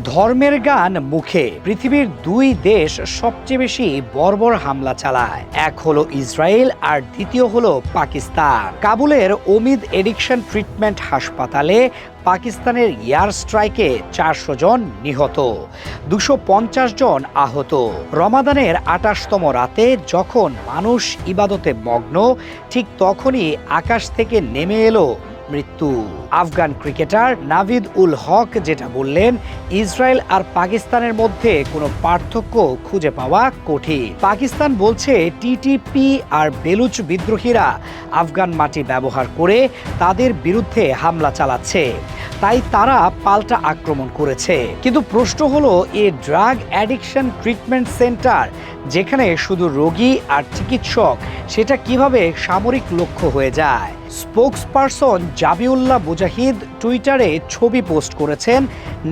ধর্মের গান মুখে পৃথিবীর দুই দেশ সবচেয়ে বেশি বর্বর হামলা চালায়। এক হলো ইসরায়েল আর দ্বিতীয় হলো পাকিস্তান। কাবুলের ওমিদ এডিকশন ট্রিটমেন্ট হাসপাতালে পাকিস্তানের এয়ার স্ট্রাইকে 400 জন নিহত, 250 জন আহত। রমাদানের 28তম রাতে যখন মানুষ ইবাদতে মগ্ন, ঠিক তখনই আকাশ থেকে নেমে এলো মৃত্যু। আফগান ক্রিকেটার নাভিদ উল হক যেটা বললেন, ইসরায়েল আর পাকিস্তানের মধ্যে কোনো পার্থক্য খুঁজে পাওয়া কঠিন। পাকিস্তান বলছে টিটিপি আর বেলুচ বিদ্রোহীরা আফগান মাটি ব্যবহার করে তাদের বিরুদ্ধে হামলা চালাচ্ছে, তাই তারা পাল্টা আক্রমণ করেছে। কিন্তু প্রশ্ন হলো, এই ড্রাগ অ্যাডিকশন ট্রিটমেন্ট সেন্টার যেখানে শুধু রোগী আর চিকিৎসক, সেটা কিভাবে সামরিক লক্ষ্য হয়ে যায়? স্পোকসপারসন জাবিউল্লাহ মুজাহিদ টুইটারে ছবি পোস্ট করেছেন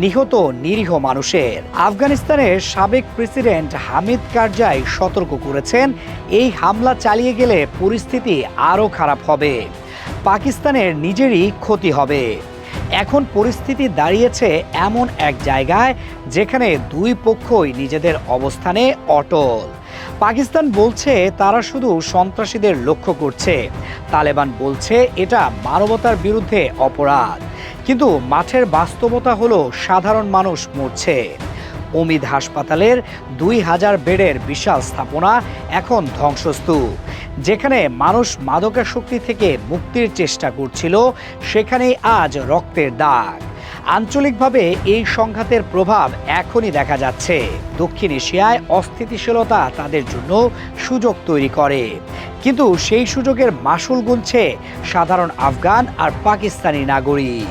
নিহত নিরীহ মানুষের। আফগানিস্তানের সাবেক প্রেসিডেন্ট হামিদ কারজাই সতর্ক করেছেন, এই হামলা চালিয়ে গেলে পরিস্থিতি আরও খারাপ হবে, পাকিস্তানের নিজেরই ক্ষতি হবে। এখন পরিস্থিতি দাঁড়িয়েছে এমন এক জায়গায় যেখানে দুই পক্ষই নিজেদের অবস্থানে অটল। পাকিস্তান বলছে তারা শুধু সন্ত্রাসীদের লক্ষ্য করছে, তালেবান বলছে এটা মানবতার বিরুদ্ধে অপরাধ। কিন্তু মাঠের বাস্তবতা হলো সাধারণ মানুষ মরছে। ওমিদ হাসপাতালের 2000 বেডের বিশাল স্থাপনা এখন ধ্বংসস্তূপ। যেখানে মানুষ মাদকাসক্তি থেকে মুক্তির চেষ্টা করছিল, সেখানেই আজ রক্তের দাগ। আঞ্চলিকভাবে এই সংঘাতের প্রভাব এখনই দেখা যাচ্ছে। দক্ষিণ এশিয়ায় অস্থিতিশীলতা তাদের জন্য সুযোগ তৈরি করে, কিন্তু সেই সুযোগের মাসুল গুনছে সাধারণ আফগান আর পাকিস্তানি নাগরিক।